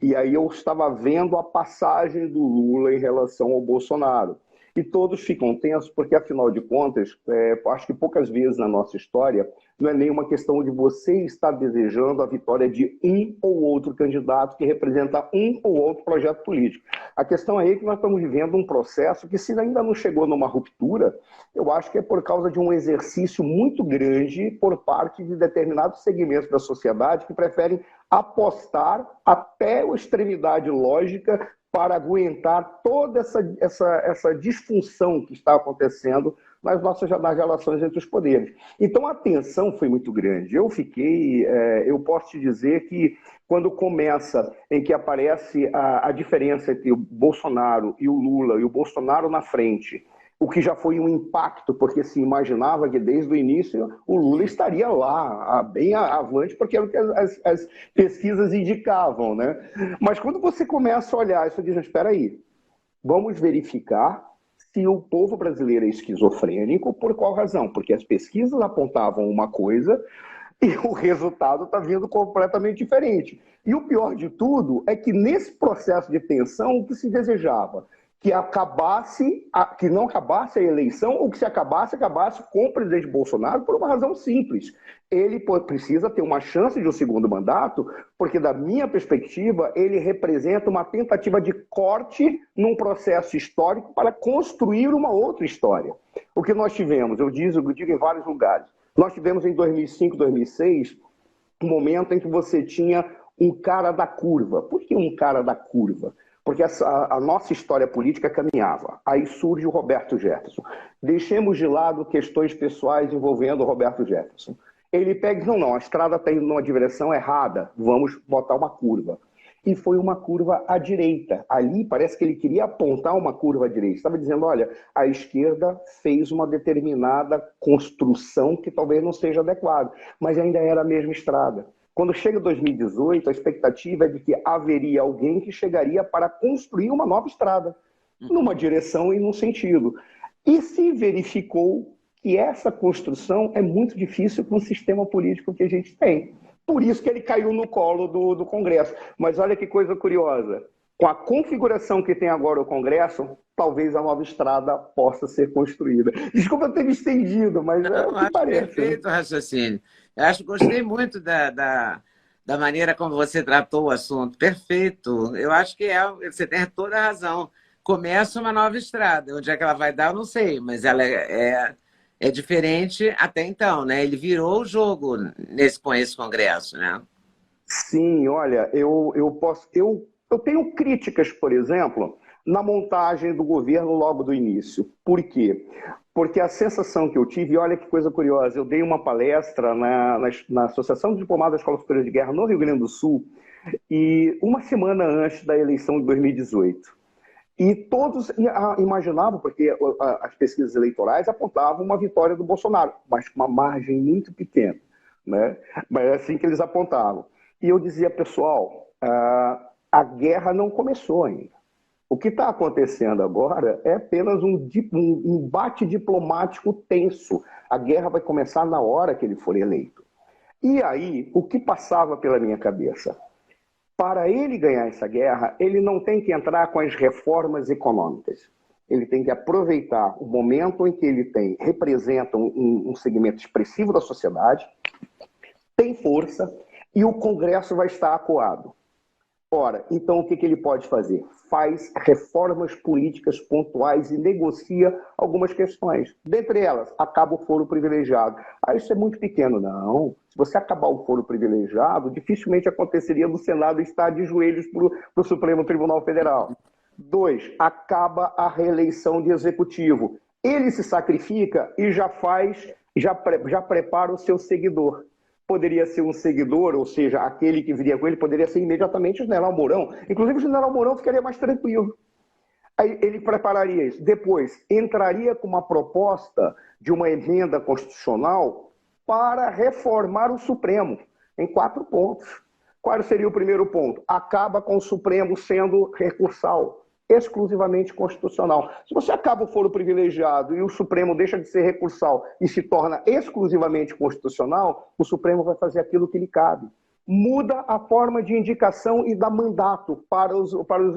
E aí eu estava vendo a passagem do Lula em relação ao Bolsonaro. E todos ficam tensos, porque, afinal de contas, acho que poucas vezes na nossa história, não é nenhuma questão de você estar desejando a vitória de um ou outro candidato que representa um ou outro projeto político. A questão aí é que nós estamos vivendo um processo que, se ainda não chegou numa ruptura, eu acho que é por causa de um exercício muito grande por parte de determinados segmentos da sociedade que preferem apostar até a extremidade lógica para aguentar toda essa disfunção que está acontecendo nas relações entre os poderes. Então, a tensão foi muito grande. Eu posso te dizer que quando começa, em que aparece a diferença entre o Bolsonaro e o Lula, e o Bolsonaro na frente, o que já foi um impacto, porque se imaginava que desde o início o Lula estaria lá, bem avante, porque era o que as pesquisas indicavam, né? Mas quando você começa a olhar, isso diz, espera aí, vamos verificar se o povo brasileiro é esquizofrênico, por qual razão? Porque as pesquisas apontavam uma coisa e o resultado está vindo completamente diferente. E o pior de tudo é que nesse processo de tensão, o que se desejava? Que não acabasse a eleição, ou que se acabasse com o presidente Bolsonaro por uma razão simples. Ele precisa ter uma chance de um segundo mandato, porque, da minha perspectiva, ele representa uma tentativa de corte num processo histórico para construir uma outra história. O que nós tivemos, eu digo em vários lugares, nós tivemos em 2005, 2006, um momento em que você tinha um cara da curva. Por que um cara da curva? Porque a nossa história política caminhava. Aí surge o Roberto Jefferson. Deixemos de lado questões pessoais envolvendo o Roberto Jefferson. Ele pega e diz, não, a estrada está indo numa direção errada, vamos botar uma curva. E foi uma curva à direita. Ali parece que ele queria apontar uma curva à direita. Estava dizendo, olha, a esquerda fez uma determinada construção que talvez não seja adequada, mas ainda era a mesma estrada. Quando chega 2018, a expectativa é de que haveria alguém que chegaria para construir uma nova estrada, numa direção e num sentido. E se verificou que essa construção é muito difícil com o sistema político que a gente tem. Por isso que ele caiu no colo do Congresso. Mas olha que coisa curiosa. Com a configuração que tem agora o Congresso, talvez a nova estrada possa ser construída. Desculpa ter me estendido, mas é o Não, que acho parece. perfeito o raciocínio. Eu gostei muito da maneira como você tratou o assunto. Perfeito. Eu acho que você tem toda a razão. Começa uma nova estrada. Onde é que ela vai dar, eu não sei, mas ela é diferente até então, né? Ele virou o jogo com esse congresso, né? Sim, olha, eu tenho críticas, por exemplo, na montagem do governo logo do início. Por quê? Porque a sensação que eu tive, e olha que coisa curiosa, eu dei uma palestra na Associação de Diplomados da Escola Superior de Guerra no Rio Grande do Sul, e uma semana antes da eleição de 2018. E todos imaginavam, porque as pesquisas eleitorais apontavam uma vitória do Bolsonaro, mas com uma margem muito pequena, né? Mas é assim que eles apontavam. E eu dizia, pessoal, a guerra não começou ainda. O que está acontecendo agora é apenas um embate diplomático tenso. A guerra vai começar na hora que ele for eleito. E aí, o que passava pela minha cabeça? Para ele ganhar essa guerra, ele não tem que entrar com as reformas econômicas. Ele tem que aproveitar o momento em que ele representa um segmento expressivo da sociedade, tem força, e o Congresso vai estar acuado. Ora, então o que ele pode fazer? Faz reformas políticas pontuais e negocia algumas questões. Dentre elas, acaba o foro privilegiado. Isso é muito pequeno. Não. Se você acabar o foro privilegiado, dificilmente aconteceria no Senado estar de joelhos para o Supremo Tribunal Federal. 2, acaba a reeleição de executivo. Ele se sacrifica e já prepara o seu seguidor. Poderia ser um seguidor, ou seja, aquele que viria com ele, poderia ser imediatamente o general Mourão. Inclusive, o general Mourão ficaria mais tranquilo. Aí ele prepararia isso. Depois, entraria com uma proposta de uma emenda constitucional para reformar o Supremo, em 4 pontos. Qual seria o primeiro ponto? Acaba com o Supremo sendo recursal, exclusivamente constitucional. Se você acaba o foro privilegiado e o Supremo deixa de ser recursal e se torna exclusivamente constitucional, o Supremo vai fazer aquilo que lhe cabe. muda a forma de indicação e dá mandato para os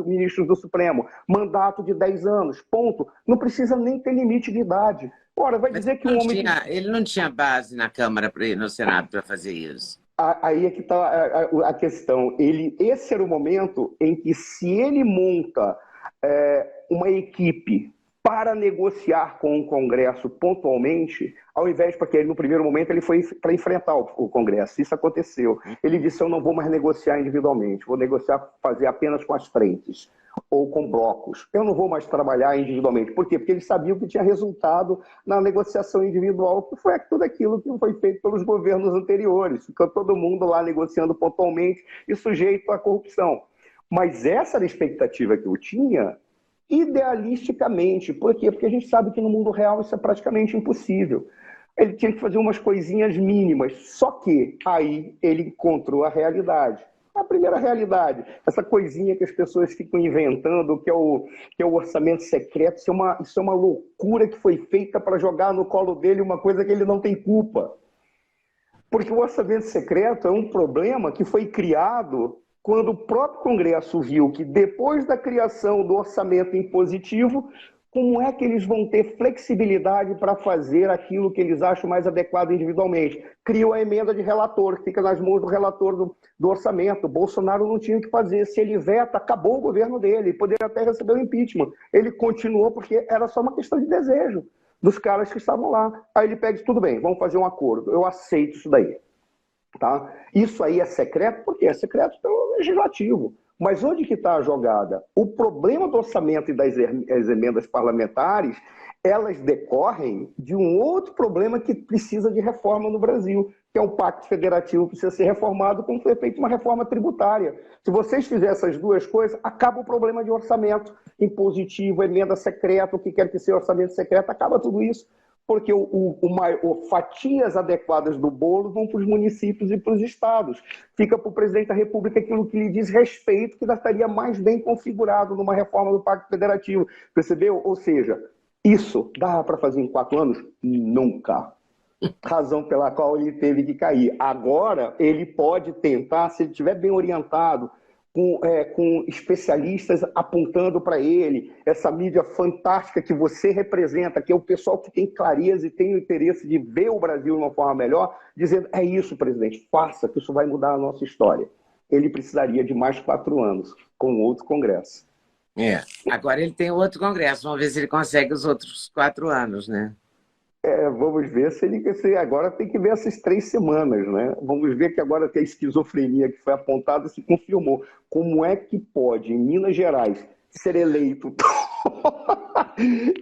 ministros do Supremo. Mandato de 10 anos, ponto. Não precisa nem ter limite de idade. Ora, vai dizer que um homem... Ele não tinha base na Câmara e no Senado para fazer isso. Aí é que está a questão. Esse era o momento em que, se ele monta uma equipe para negociar com o Congresso pontualmente, ao invés, porque ele, no primeiro momento ele foi para enfrentar o Congresso, isso aconteceu. Ele disse: eu não vou mais negociar individualmente, vou negociar, fazer apenas com as frentes ou com blocos. Eu não vou mais trabalhar individualmente. Por quê? Porque ele sabia que tinha resultado na negociação individual, que foi tudo aquilo que foi feito pelos governos anteriores. Ficou todo mundo lá negociando pontualmente e sujeito à corrupção. Mas essa era a expectativa que eu tinha, idealisticamente. Por quê? Porque a gente sabe que no mundo real isso é praticamente impossível. Ele tinha que fazer umas coisinhas mínimas, só que aí ele encontrou a realidade. A primeira realidade, essa coisinha que as pessoas ficam inventando, que é o orçamento secreto, isso é uma loucura que foi feita para jogar no colo dele uma coisa que ele não tem culpa. Porque o orçamento secreto é um problema que foi criado quando o próprio Congresso viu que, depois da criação do orçamento impositivo, como é que eles vão ter flexibilidade para fazer aquilo que eles acham mais adequado individualmente? Criou a emenda de relator, que fica nas mãos do relator do orçamento. O Bolsonaro não tinha o que fazer. Se ele veta, acabou o governo dele. Ele poderia até receber o impeachment. Ele continuou porque era só uma questão de desejo dos caras que estavam lá. Aí ele pega e diz: tudo bem, vamos fazer um acordo. Eu aceito isso daí. Tá? Isso aí é secreto porque é secreto pelo legislativo. Mas onde que está a jogada? O problema do orçamento e das emendas parlamentares, elas decorrem de um outro problema que precisa de reforma no Brasil, que é o Pacto Federativo, que precisa ser reformado, como foi feita uma reforma tributária. Se vocês fizerem essas duas coisas, acaba o problema de orçamento impositivo, emenda secreta, o que quer que seja orçamento secreto, acaba tudo isso. Porque fatias adequadas do bolo vão para os municípios e para os estados. Fica para o presidente da República aquilo que lhe diz respeito, que já estaria mais bem configurado numa reforma do Pacto Federativo. Percebeu? Ou seja, isso dá para fazer em 4 anos? Nunca. Razão pela qual ele teve que cair. Agora, ele pode tentar, se ele estiver bem orientado, com especialistas apontando para ele, essa mídia fantástica que você representa, que é o pessoal que tem clareza e tem o interesse de ver o Brasil de uma forma melhor, dizendo: é isso, presidente, faça, que isso vai mudar a nossa história. Ele precisaria de mais 4 anos, com outro Congresso. Agora ele tem outro Congresso, vamos ver se ele consegue os outros 4 anos, né? Vamos ver se agora tem que ver essas 3 semanas, né? Vamos ver que agora que a esquizofrenia que foi apontada se confirmou. Como é que pode, em Minas Gerais, ser eleito?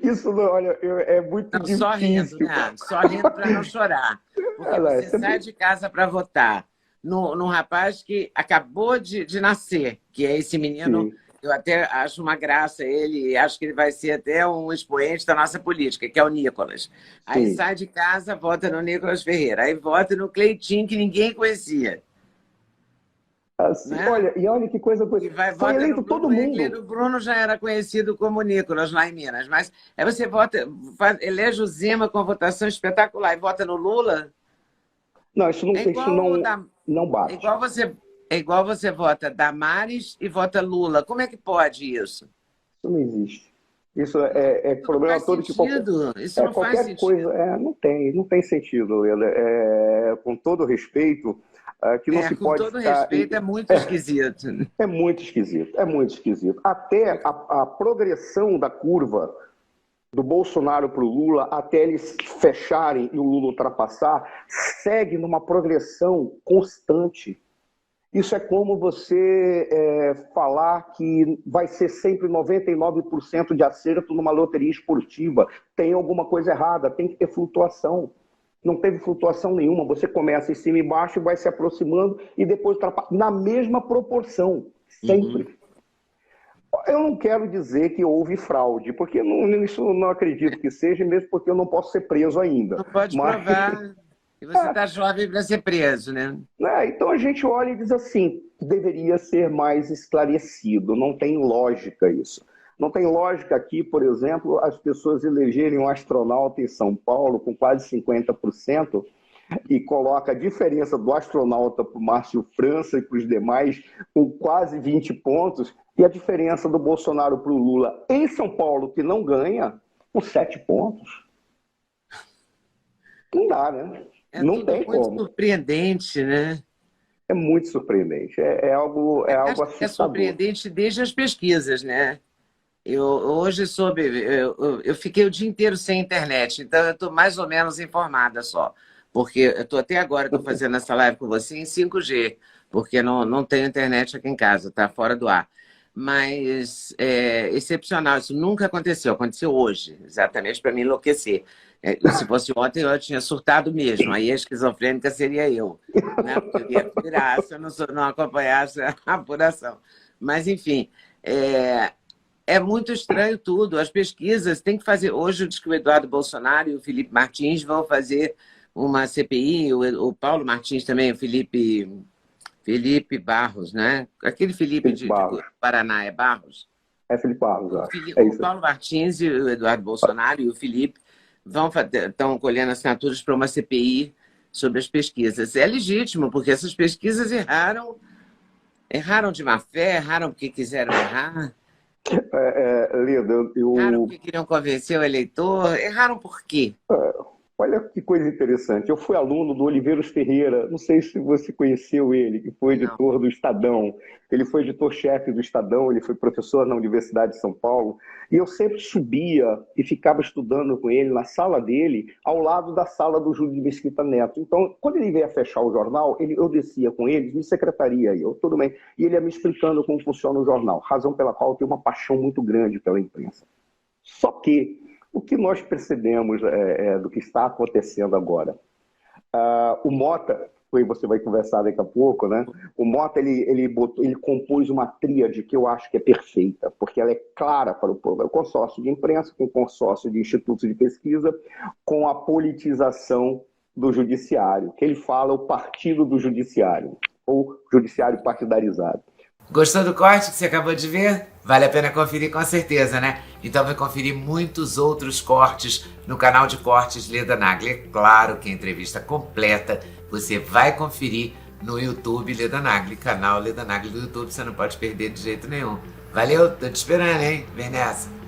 Isso, olha, é muito difícil. Só rindo, né? Só rindo para não chorar. Porque você sai de casa para votar num rapaz que acabou de nascer, que é esse menino... Sim. Eu até acho uma graça ele, acho que ele vai ser até um expoente da nossa política, que é o Nicolas. Aí Sim. sai de casa, vota no Nicolas Ferreira, aí vota no Cleitinho, que ninguém conhecia. Assim, né? Olha que coisa... E vai, foi eleito todo mundo. O Bruno já era conhecido como Nicolas lá em Minas, mas aí você elege o Zema com a votação espetacular e vota no Lula? Não, isso não bate. É igual você vota Damares e vota Lula. Como é que pode isso? Isso não existe. Isso é problema todo que isso não faz sentido. Coisa, não tem sentido, Helena. Com todo respeito, que não se pode... Com todo respeito, é muito esquisito. É muito esquisito. Até a progressão da curva do Bolsonaro para o Lula, até eles fecharem e o Lula ultrapassar, segue numa progressão constante. Isso é como você falar que vai ser sempre 99% de acerto numa loteria esportiva. Tem alguma coisa errada, tem que ter flutuação. Não teve flutuação nenhuma. Você começa em cima e baixo e vai se aproximando e depois na mesma proporção, sempre. Uhum. Eu não quero dizer que houve fraude, porque isso não acredito que seja, mesmo porque eu não posso ser preso ainda. Não pode provar. E você está jovem para ser preso, né? Então a gente olha e diz assim: deveria ser mais esclarecido. Não tem lógica isso. Não tem lógica aqui, por exemplo, as pessoas elegerem um astronauta em São Paulo com quase 50% e coloca a diferença do astronauta para o Márcio França e para os demais com quase 20 pontos, e a diferença do Bolsonaro para o Lula em São Paulo, que não ganha, com 7 pontos. Não dá, né? Não tem muito como. surpreendente, né? É muito surpreendente. É algo assustador. É surpreendente desde as pesquisas, né? Eu hoje soube, eu fiquei o dia inteiro sem internet, então eu estou mais ou menos informada só. Porque eu estou até agora, estou fazendo essa live com você em 5G, porque não tenho internet aqui em casa, está fora do ar. Mas é excepcional, isso nunca aconteceu, aconteceu hoje, exatamente para me enlouquecer. Se fosse ontem, eu tinha surtado mesmo, aí a esquizofrênica seria eu, né? Porque eu ia virar se eu não acompanhasse a apuração. Mas, enfim, é muito estranho tudo. As pesquisas têm que fazer. Hoje, diz que o Eduardo Bolsonaro e o Felipe Martins vão fazer uma CPI, o Paulo Martins também, o Felipe Barros, né? Aquele Felipe de Paraná é Barros? É Felipe Barros, acho. O Paulo Martins e o Eduardo Bolsonaro e o Felipe estão colhendo assinaturas para uma CPI sobre as pesquisas. É legítimo, porque essas pesquisas erraram de má fé, erraram porque quiseram errar. Leda, Erraram porque queriam convencer o eleitor. Erraram por quê? Olha que coisa interessante. Eu fui aluno do Oliveiros Ferreira, não sei se você conheceu ele, que foi editor do Estadão. Ele foi editor-chefe do Estadão, ele foi professor na Universidade de São Paulo. E eu sempre subia e ficava estudando com ele na sala dele, ao lado da sala do Júlio de Mesquita Neto. Então, quando ele veio a fechar o jornal, eu descia com ele, de secretaria, tudo bem, e ele ia me explicando como funciona o jornal, razão pela qual eu tenho uma paixão muito grande pela imprensa. Só que o que nós percebemos do que está acontecendo agora? O Mota, você vai conversar daqui a pouco, né? O Mota ele compôs uma tríade que eu acho que é perfeita, porque ela é clara para o povo. É o consórcio de imprensa, com o consórcio de institutos de pesquisa, com a politização do judiciário, que ele fala o partido do judiciário, ou judiciário partidarizado. Gostou do corte que você acabou de ver? Vale a pena conferir com certeza, né? Então vai conferir muitos outros cortes no canal de cortes Leda Nagli. É claro que a entrevista completa você vai conferir no YouTube Leda Nagli, canal Leda Nagli do YouTube, você não pode perder de jeito nenhum. Valeu, tô te esperando, hein? Vem nessa!